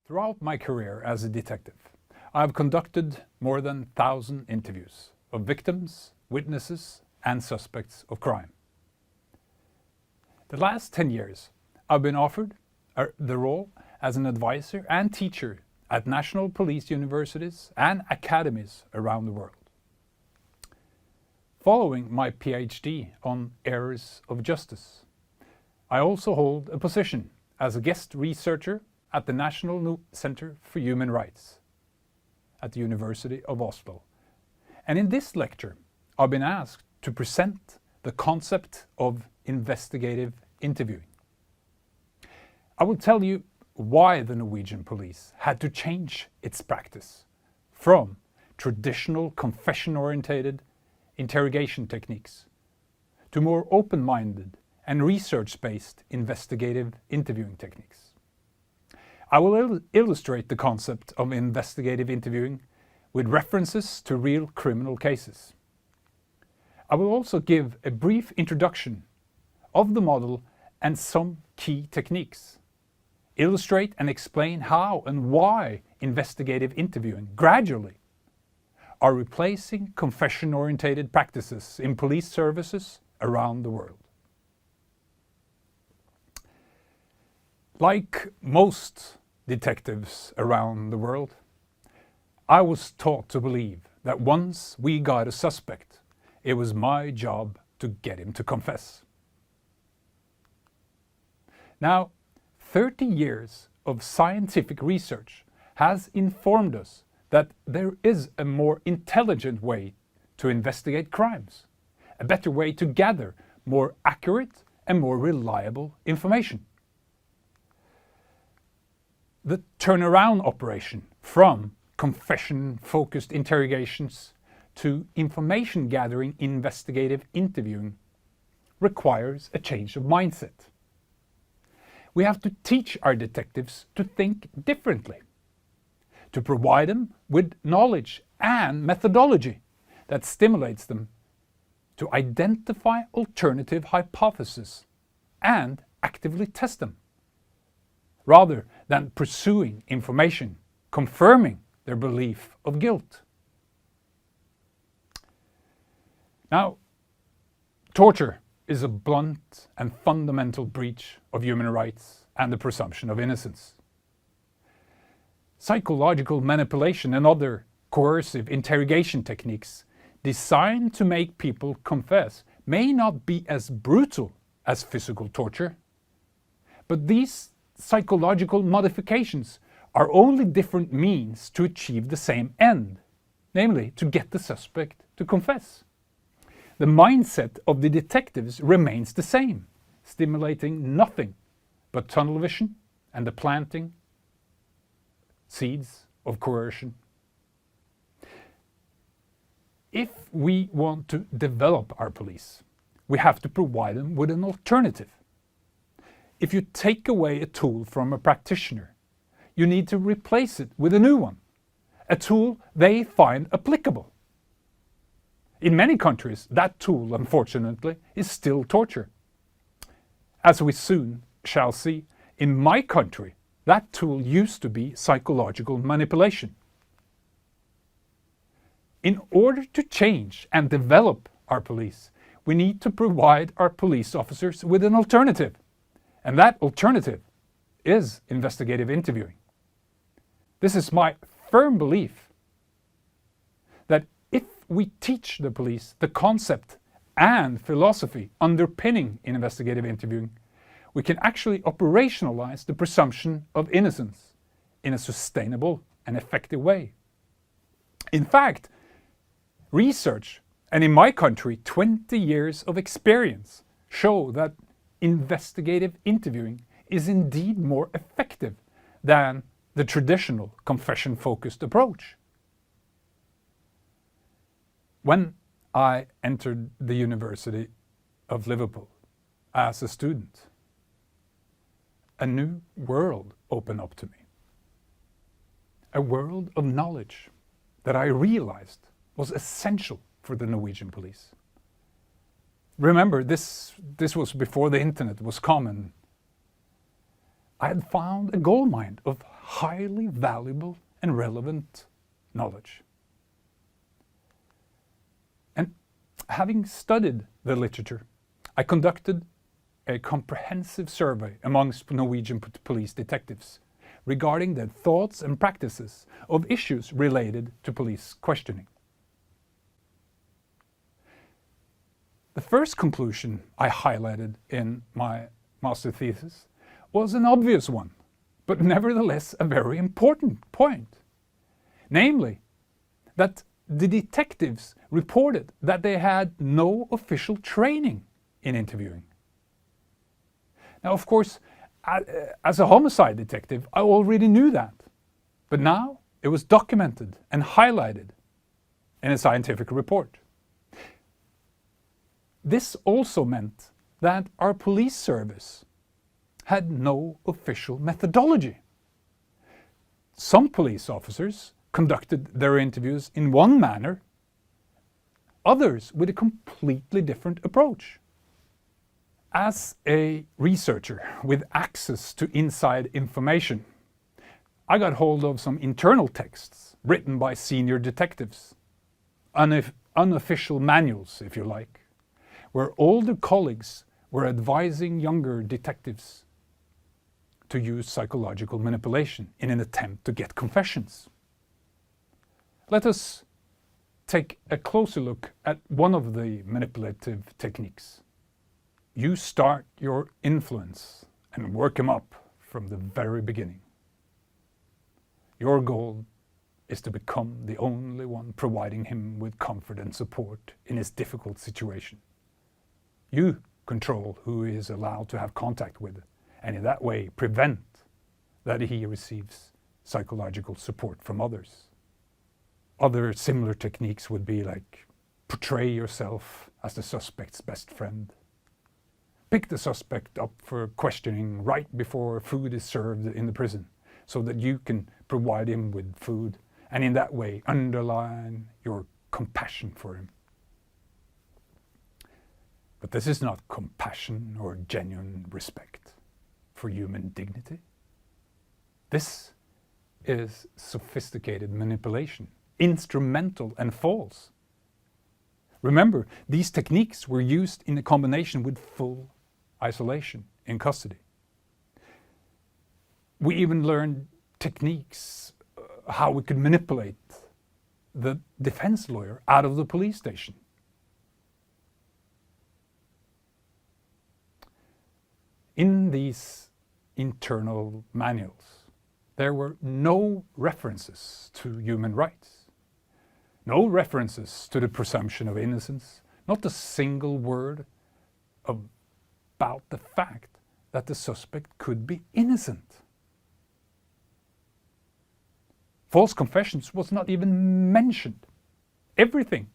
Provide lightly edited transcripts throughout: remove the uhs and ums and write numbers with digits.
Throughout my career as a detective, I have conducted more than 1,000 interviews of victims, witnesses, and suspects of crime. The last 10 years, I've been offered the role as an advisor and teacher at national police universities and academies around the world. Following my PhD on areas of justice, I also hold a position as a guest researcher at the National Center for Human Rights at the University of Oslo. And in this lecture, I've been asked to present the concept of investigative interviewing. I will tell you why the Norwegian police had to change its practice from traditional confession-oriented interrogation techniques to more open-minded and research-based investigative interviewing techniques. I will illustrate the concept of investigative interviewing with references to real criminal cases. I will also give a brief introduction of the model and some key techniques, illustrate and explain how and why investigative interviewing gradually are replacing confession-oriented practices in police services around the world. Like most detectives around the world, I was taught to believe that once we got a suspect, it was my job to get him to confess. Now, 30 years of scientific research has informed us that there is a more intelligent way to investigate crimes, a better way to gather more accurate and more reliable information. The turnaround operation from confession-focused interrogations to information-gathering investigative interviewing requires a change of mindset. We have to teach our detectives to think differently, to provide them with knowledge and methodology that stimulates them to identify alternative hypotheses and actively test them, rather than pursuing information confirming their belief of guilt. Now, torture is a blunt and fundamental breach of human rights and the presumption of innocence. Psychological manipulation and other coercive interrogation techniques designed to make people confess may not be as brutal as physical torture, but these psychological modifications are only different means to achieve the same end, namely to get the suspect to confess. The mindset of the detectives remains the same, stimulating nothing but tunnel vision and the planting seeds of coercion. If we want to develop our police, we have to provide them with an alternative. If you take away a tool from a practitioner, you need to replace it with a new one, a tool they find applicable. In many countries, that tool, unfortunately, is still torture. As we soon shall see, in my country, that tool used to be psychological manipulation. In order to change and develop our police, we need to provide our police officers with an alternative. And that alternative is investigative interviewing. This is my firm belief that if we teach the police the concept and philosophy underpinning investigative interviewing, we can actually operationalize the presumption of innocence in a sustainable and effective way. In fact, research, and in my country, 20 years of experience, show that investigative interviewing is indeed more effective than the traditional confession-focused approach. When I entered the University of Liverpool as a student, a new world opened up to me. A world of knowledge that I realized was essential for the Norwegian police. Remember, this was before the internet was common. I had found a goldmine of highly valuable and relevant knowledge. And having studied the literature, I conducted a comprehensive survey amongst Norwegian police detectives regarding their thoughts and practices of issues related to police questioning. The first conclusion I highlighted in my master thesis was an obvious one, but nevertheless a very important point. Namely, that the detectives reported that they had no official training in interviewing. Now, of course, as a homicide detective, I already knew that, but now it was documented and highlighted in a scientific report. This also meant that our police service had no official methodology. Some police officers conducted their interviews in one manner, others with a completely different approach. As a researcher with access to inside information, I got hold of some internal texts written by senior detectives, unofficial manuals, if you like, where older colleagues were advising younger detectives to use psychological manipulation in an attempt to get confessions. Let us take a closer look at one of the manipulative techniques. You start your influence and work him up from the very beginning. Your goal is to become the only one providing him with comfort and support in his difficult situation. You control who he is allowed to have contact with, and in that way prevent that he receives psychological support from others. Other similar techniques would be like portray yourself as the suspect's best friend. Pick the suspect up for questioning right before food is served in the prison so that you can provide him with food and in that way underline your compassion for him. But this is not compassion or genuine respect for human dignity. This is sophisticated manipulation, instrumental and false. Remember, these techniques were used in a combination with full isolation in custody. We even learned techniques how we could manipulate the defense lawyer out of the police station. In these internal manuals, there were no references to human rights, no references to the presumption of innocence, not a single word about the fact that the suspect could be innocent. False confessions was not even mentioned. Everything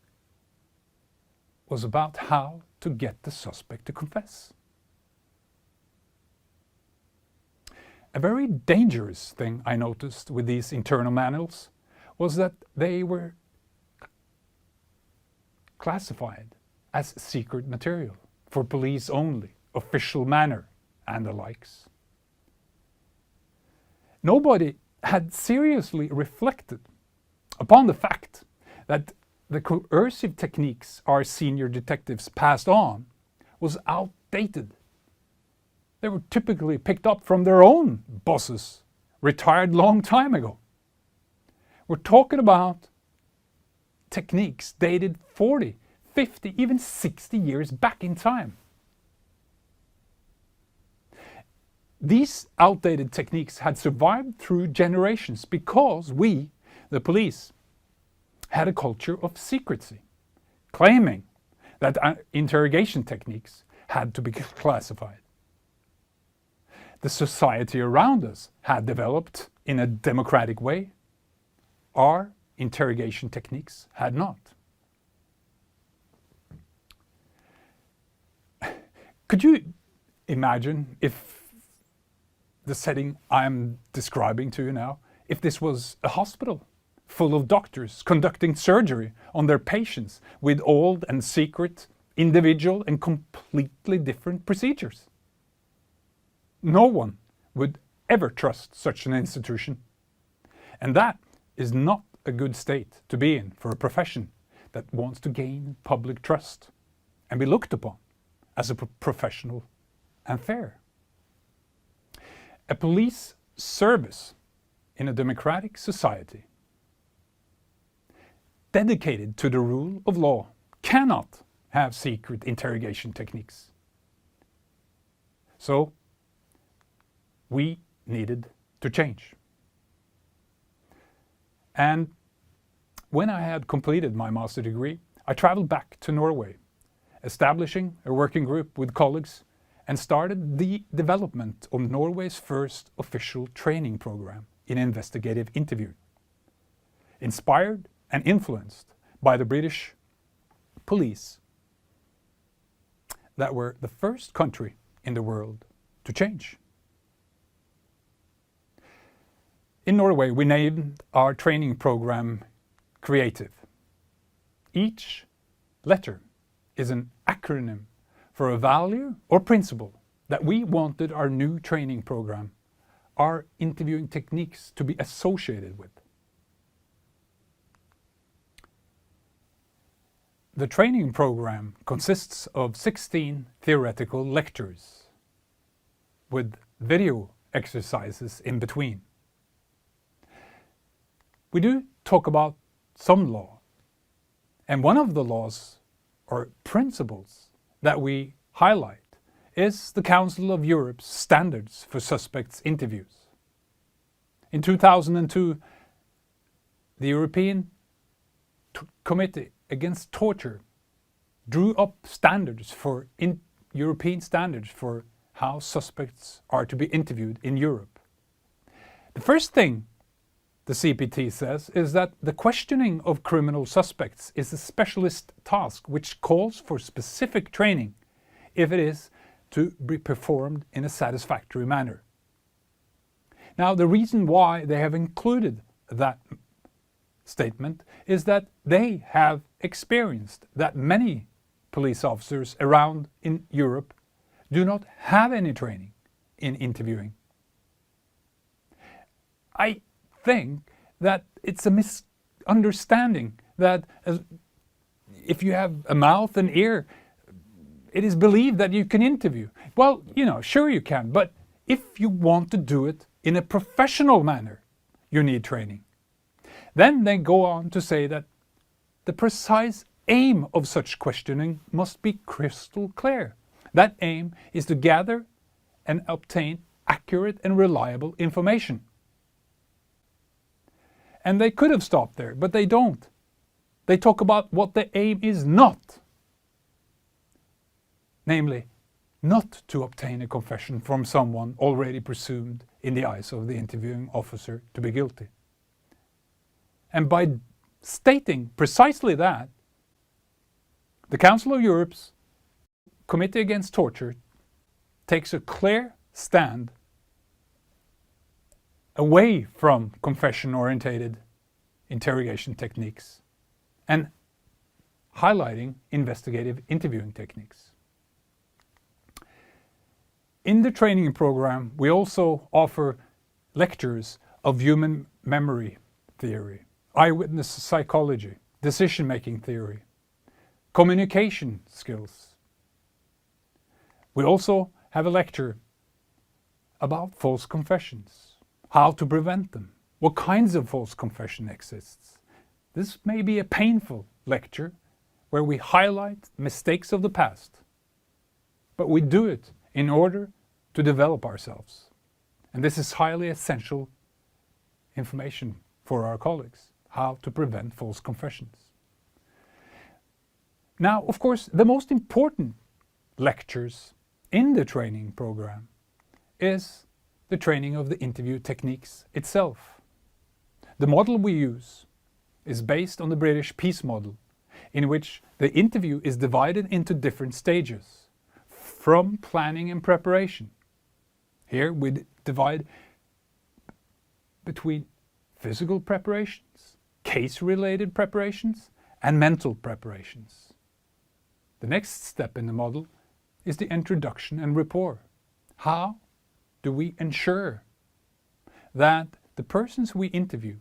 was about how to get the suspect to confess. A very dangerous thing I noticed with these internal manuals was that they were classified as secret material for police only, official manner, and the likes. Nobody had seriously reflected upon the fact that the coercive techniques our senior detectives passed on was outdated. They were typically picked up from their own bosses, retired long time ago. We're talking about techniques dated 40, 50, even 60 years back in time. These outdated techniques had survived through generations because we, the police, had a culture of secrecy, claiming that interrogation techniques had to be classified. The society around us had developed in a democratic way. Our interrogation techniques had not. Could you imagine if the setting I'm describing to you now, if this was a hospital full of doctors conducting surgery on their patients with old and secret, individual and completely different procedures? No one would ever trust such an institution And that is not a good state to be in for a profession that wants to gain public trust and be looked upon as a professional and fair. A police service in a democratic society dedicated to the rule of law cannot have secret interrogation techniques. So we needed to change. And when I had completed my master degree, I traveled back to Norway, establishing a working group with colleagues and started the development of Norway's first official training program in investigative interviewing, inspired and influenced by the British police that were the first country in the world to change. In Norway, we named our training program Creative. Each letter is an acronym for a value or principle that we wanted our new training program, our interviewing techniques, to be associated with. The training program consists of 16 theoretical lectures with video exercises in between. We do talk about some law, and one of the laws or principles that we highlight is the Council of Europe's standards for suspects interviews. In 2002, the European Committee Against Torture drew up standards for European standards for how suspects are to be interviewed in Europe. The first thing the CPT says is that the questioning of criminal suspects is a specialist task which calls for specific training if it is to be performed in a satisfactory manner. Now, the reason why they have included that statement is that they have experienced that many police officers around in Europe do not have any training in interviewing. I think that it's a misunderstanding that if you have a mouth and ear, it is believed that you can interview. Well, sure you can, but if you want to do it in a professional manner, you need training. Then they go on to say that the precise aim of such questioning must be crystal clear. That aim is to gather and obtain accurate and reliable information. And they could have stopped there, but they don't. They talk about what the aim is not. Namely, not to obtain a confession from someone already presumed in the eyes of the interviewing officer to be guilty. And by stating precisely that, the Council of Europe's Committee Against Torture takes a clear stand away from confession-oriented interrogation techniques and highlighting investigative interviewing techniques. In the training program, we also offer lectures of human memory theory, eyewitness psychology, decision-making theory, communication skills. We also have a lecture about false confessions, how to prevent them, what kinds of false confession exists. This may be a painful lecture where we highlight mistakes of the past, but we do it in order to develop ourselves. And this is highly essential information for our colleagues, how to prevent false confessions. Now, of course, the most important lectures in the training program is the training of the interview techniques itself. The model we use is based on the British peace model, in which the interview is divided into different stages, from planning and preparation. Here we divide between physical preparations, case-related preparations, and mental preparations. The next step in the model is the introduction and rapport. How do we ensure that the persons we interview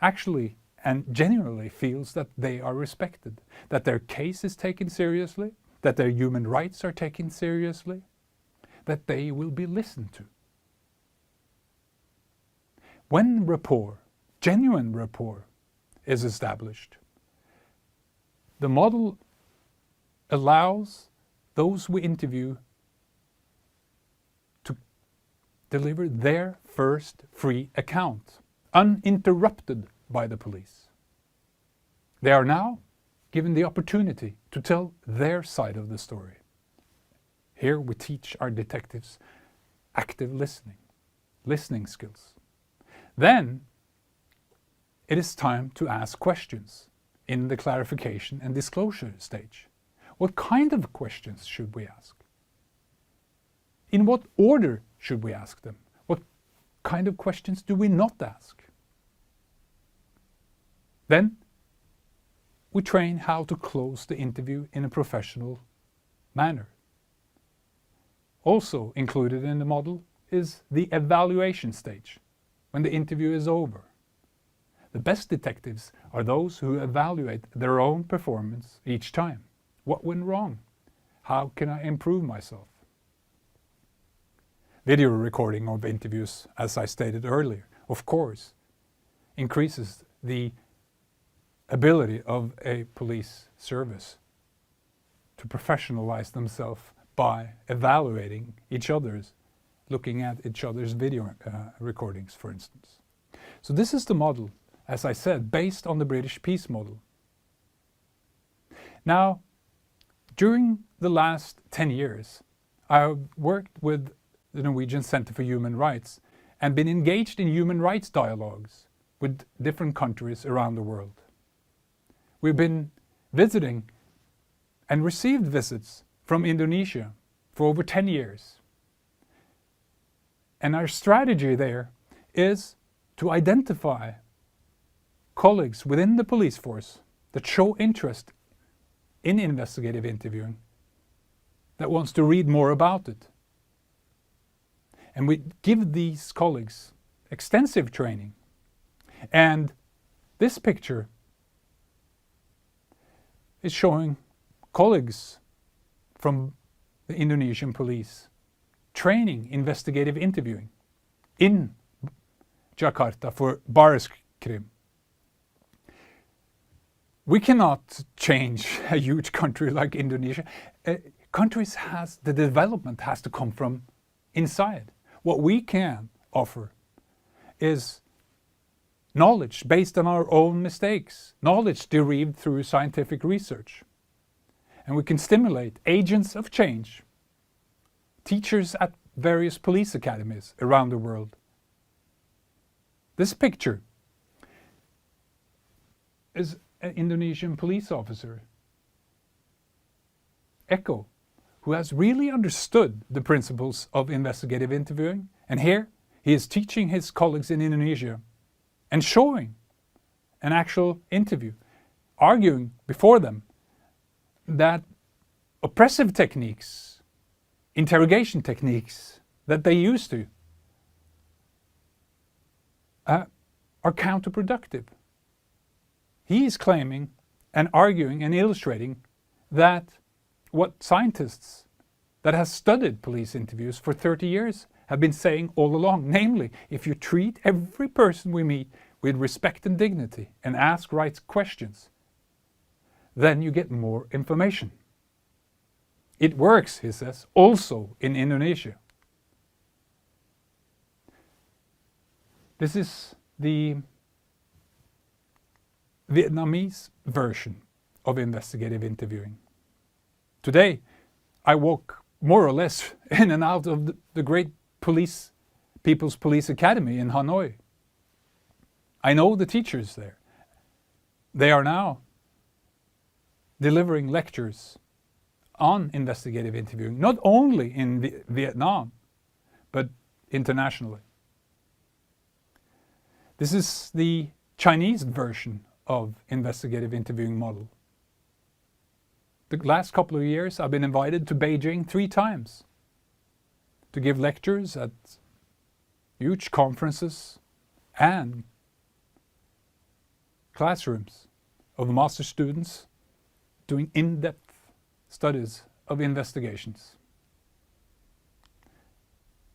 actually and genuinely feels that they are respected, that their case is taken seriously, that their human rights are taken seriously, that they will be listened to. When rapport, genuine rapport, is established, the model allows those we interview to deliver their first free account, uninterrupted by the police. They are now given the opportunity to tell their side of the story. Here we teach our detectives active listening skills. Then it is time to ask questions in the clarification and disclosure stage. What kind of questions should we ask? In what order should we ask them? What kind of questions do we not ask? Then we train how to close the interview in a professional manner. Also included in the model is the evaluation stage, when the interview is over. The best detectives are those who evaluate their own performance each time. What went wrong? How can I improve myself? Video recording of interviews, as I stated earlier, of course, increases the ability of a police service to professionalize themselves by evaluating each other's, looking at each other's video recordings, for instance. So this is the model, as I said, based on the British peace model. Now, during the last 10 years, I've worked with the Norwegian Center for Human Rights and been engaged in human rights dialogues with different countries around the world. We've been visiting and received visits from Indonesia for over 10 years. And our strategy there is to identify colleagues within the police force that show interest in investigative interviewing, that wants to read more about it. And we give these colleagues extensive training. And this picture is showing colleagues from the Indonesian police training investigative interviewing in Jakarta for Bareskrim. We cannot change a huge country like Indonesia. The development has to come from inside. What we can offer is knowledge based on our own mistakes, knowledge derived through scientific research. And we can stimulate agents of change, teachers at various police academies around the world. This picture is an Indonesian police officer, Eko, who has really understood the principles of investigative interviewing. And here he is teaching his colleagues in Indonesia and showing an actual interview, arguing before them that oppressive techniques, interrogation techniques that they used to are counterproductive. He is claiming and arguing and illustrating that what scientists that have studied police interviews for 30 years have been saying all along, namely, if you treat every person we meet with respect and dignity and ask right questions, then you get more information. It works, he says, also in Indonesia. This is the Vietnamese version of investigative interviewing. Today, I walk more or less in and out of the great People's Police Academy in Hanoi. I know the teachers there. They are now delivering lectures on investigative interviewing, not only in Vietnam, but internationally. This is the Chinese version of investigative interviewing model. The last couple of years, I've been invited to Beijing 3 times to give lectures at huge conferences and classrooms of master students doing in-depth studies of investigations.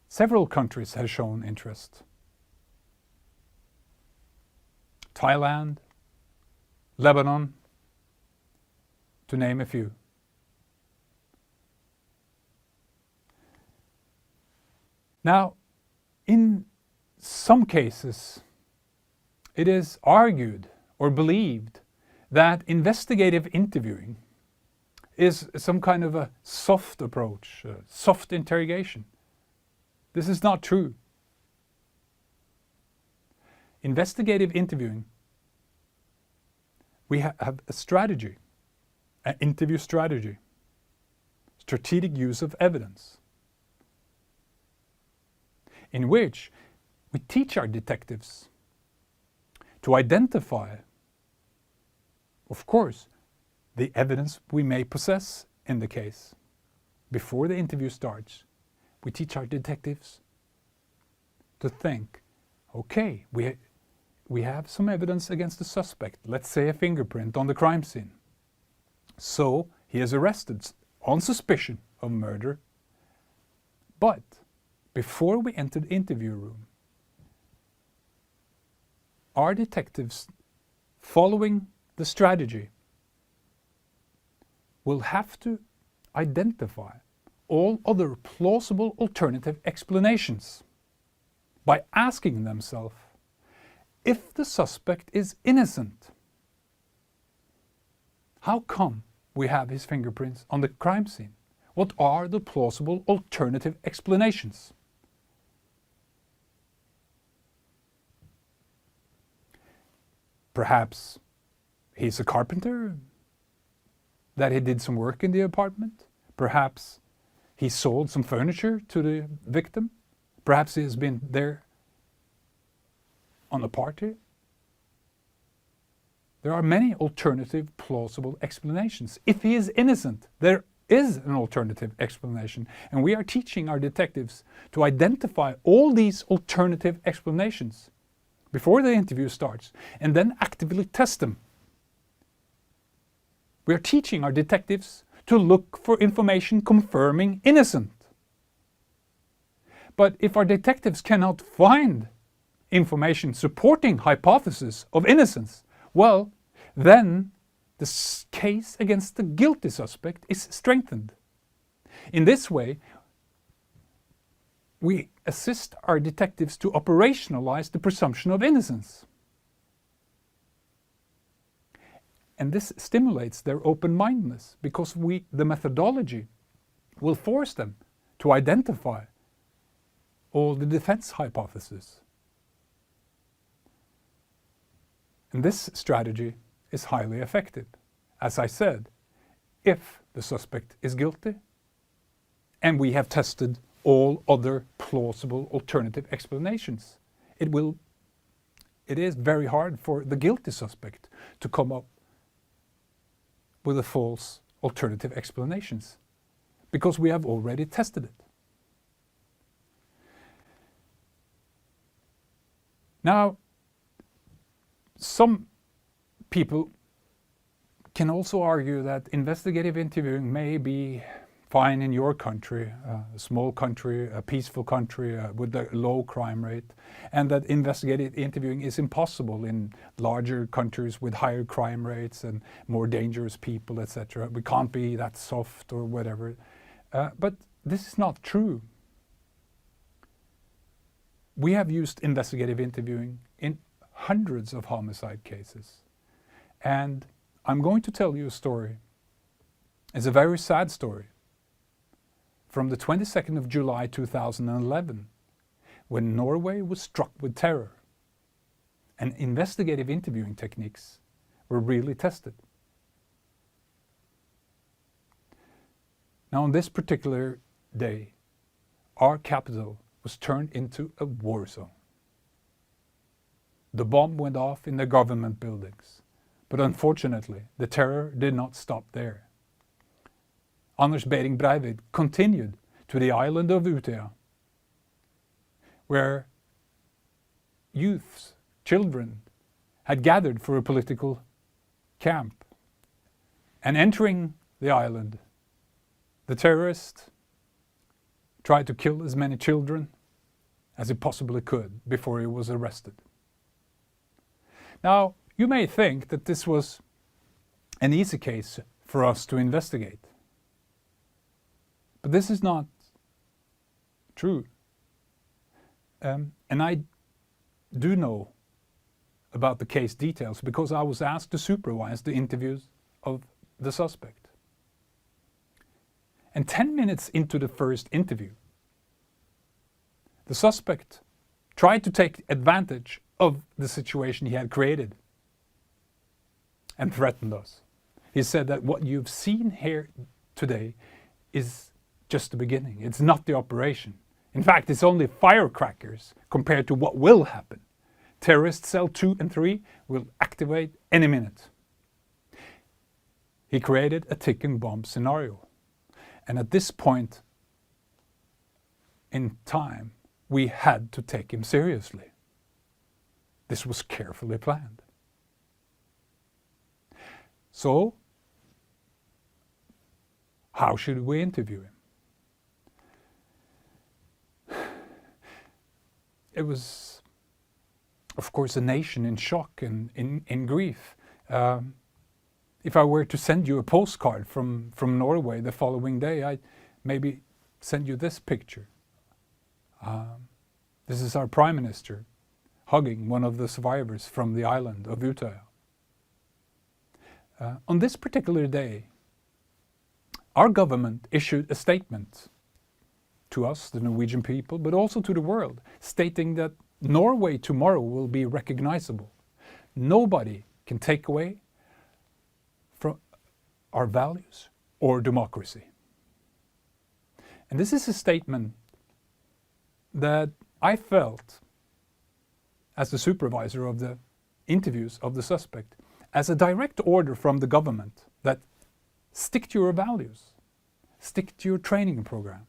Several countries have shown interest. Thailand, Lebanon, to name a few. Now, in some cases, it is argued or believed that investigative interviewing is some kind of a soft approach, soft interrogation. This is not true. Investigative interviewing, we have a strategy, an interview strategy, strategic use of evidence, in which we teach our detectives to identify, of course, the evidence we may possess in the case. Before the interview starts, we teach our detectives to think, okay, we have some evidence against the suspect, let's say a fingerprint on the crime scene. So he is arrested on suspicion of murder. But before we enter the interview room, our detectives, following the strategy, will have to identify all other plausible alternative explanations by asking themselves if the suspect is innocent. How come we have his fingerprints on the crime scene? What are the plausible alternative explanations? Perhaps he's a carpenter, that he did some work in the apartment. Perhaps he sold some furniture to the victim. Perhaps he has been there on a party. There are many alternative plausible explanations. If he is innocent, there is an alternative explanation. And we are teaching our detectives to identify all these alternative explanations before the interview starts and then actively test them. We are teaching our detectives to look for information confirming innocence. But if our detectives cannot find information supporting hypothesis of innocence, well, then the case against the guilty suspect is strengthened. In this way, we assist our detectives to operationalize the presumption of innocence. And this stimulates their open-mindedness because the methodology will force them to identify all the defense hypotheses. And this strategy is highly effective, as I said, if the suspect is guilty and we have tested all other plausible alternative explanations. It is very hard for the guilty suspect to come up with the false alternative explanations because we have already tested it. Now, some people can also argue that investigative interviewing may be fine in your country, a small country, a peaceful country with a low crime rate, and that investigative interviewing is impossible in larger countries with higher crime rates and more dangerous people, etc. We can't be that soft or whatever. But this is not true. We have used investigative interviewing in hundreds of homicide cases. And I'm going to tell you a story. It's a very sad story. From the 22nd of July 2011, when Norway was struck with terror, and investigative interviewing techniques were really tested. Now, on this particular day, our capital was turned into a war zone. The bomb went off in the government buildings, but unfortunately, the terror did not stop there. Anders Behring Breivik continued to the island of Utøya, where youths, children, had gathered for a political camp. And entering the island, the terrorist tried to kill as many children as he possibly could before he was arrested. Now, you may think that this was an easy case for us to investigate. But this is not true. And I do know about the case details because I was asked to supervise the interviews of the suspect. And 10 minutes into the first interview, the suspect tried to take advantage of the situation he had created and threatened us. He said that what you've seen here today is just the beginning. It's not the operation. In fact, it's only firecrackers compared to what will happen. Terrorist cell 2 and 3 will activate any minute. He created a ticking bomb scenario. And at this point in time, we had to take him seriously. This was carefully planned. So, how should we interview him? It was, of course, a nation in shock and in grief. If I were to send you a postcard from Norway the following day, I'd maybe send you this picture. This is our Prime Minister hugging one of the survivors from the island of Utøya. On this particular day, our government issued a statement to us, the Norwegian people, but also to the world, stating that Norway tomorrow will be recognizable. Nobody can take away from our values or democracy. And this is a statement that I felt, as the supervisor of the interviews of the suspect, as a direct order from the government that stick to your values, stick to your training program.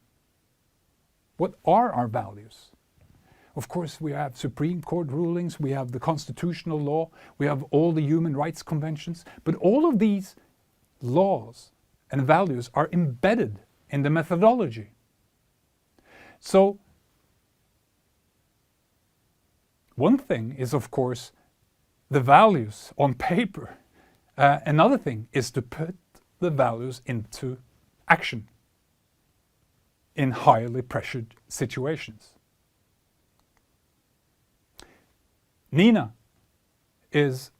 What are our values? Of course, we have Supreme Court rulings, we have the constitutional law, we have all the human rights conventions, but all of these laws and values are embedded in the methodology. So, one thing is, of course, the values on paper. Another thing is to put the values into action in highly pressured situations. Nina is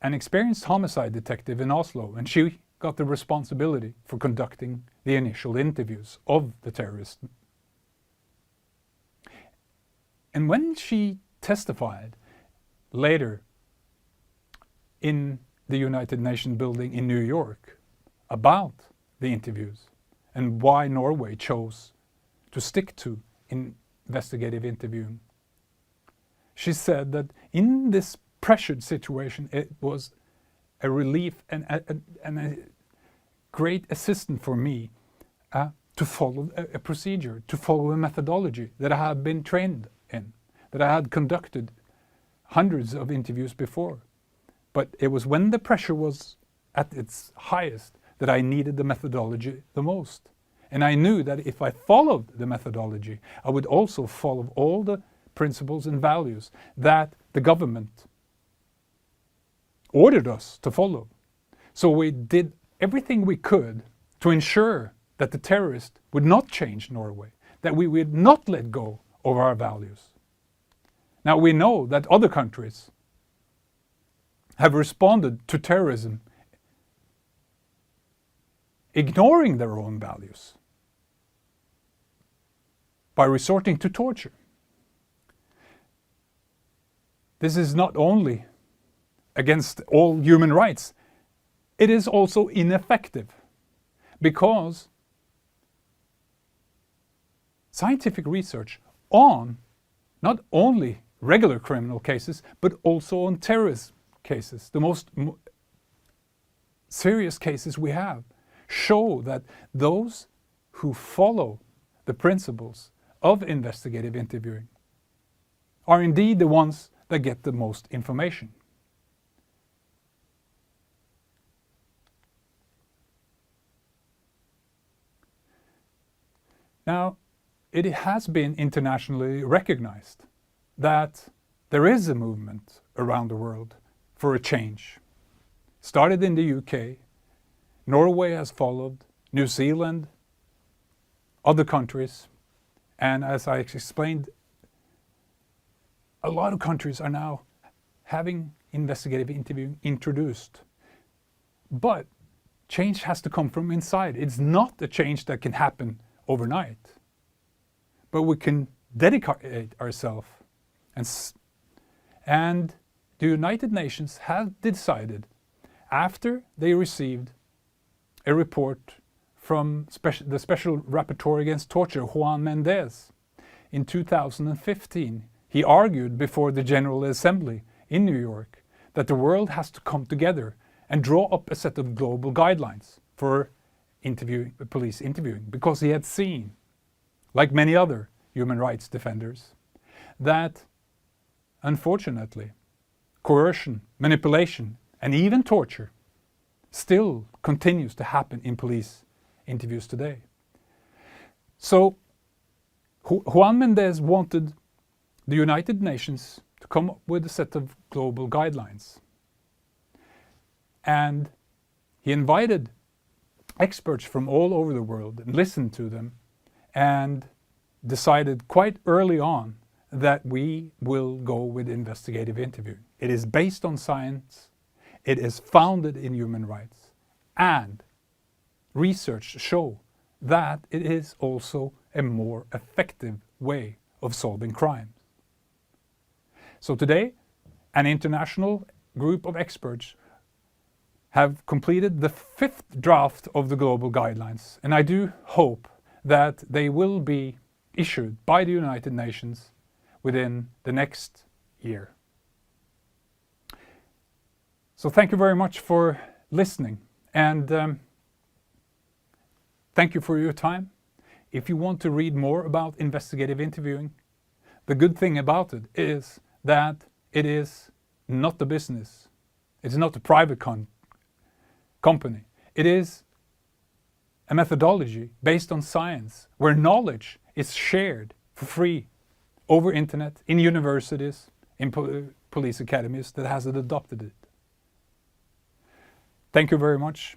an experienced homicide detective in Oslo, and she got the responsibility for conducting the initial interviews of the terrorist. And when she testified later in the United Nations building in New York about the interviews and why Norway chose to stick to investigative interviewing, she said that in this pressured situation, it was a relief and a great assistance for me to follow a procedure, to follow a methodology that I had been trained in, that I had conducted hundreds of interviews before. But it was when the pressure was at its highest that I needed the methodology the most. And I knew that if I followed the methodology, I would also follow all the principles and values that the government ordered us to follow. So we did everything we could to ensure that the terrorists would not change Norway, that we would not let go of our values. Now we know that other countries have responded to terrorism ignoring their own values by resorting to torture. This is not only against all human rights, it is also ineffective because scientific research on not only regular criminal cases, but also on terrorist cases, the most serious cases we have, show that those who follow the principles of investigative interviewing are indeed the ones that get the most information. Now, it has been internationally recognized that there is a movement around the world for a change. Started in the UK, Norway has followed, New Zealand, other countries, and as I explained, a lot of countries are now having investigative interviewing introduced. But change has to come from inside. It's not a change that can happen overnight. But we can dedicate ourselves. And the United Nations have decided, after they received a report from the Special Rapporteur Against Torture, Juan Mendez, in 2015, he argued before the General Assembly in New York that the world has to come together and draw up a set of global guidelines for police interviewing, because he had seen, like many other human rights defenders, that unfortunately coercion, manipulation, and even torture still continues to happen in police interviews today. So Juan Mendez wanted the United Nations to come up with a set of global guidelines. And he invited experts from all over the world and listened to them and decided quite early on that we will go with investigative interviewing. It is based on science, it is founded in human rights, and research show that it is also a more effective way of solving crimes. So today, an international group of experts have completed the 5th draft of the global guidelines, and I do hope that they will be issued by the United Nations within the next year. So thank you very much for listening, and thank you for your time. If you want to read more about investigative interviewing, the good thing about it is that it is not a business. It's not a private company. It is a methodology based on science where knowledge is shared for free over internet, in universities, in police academies that has adopted it. Thank you very much.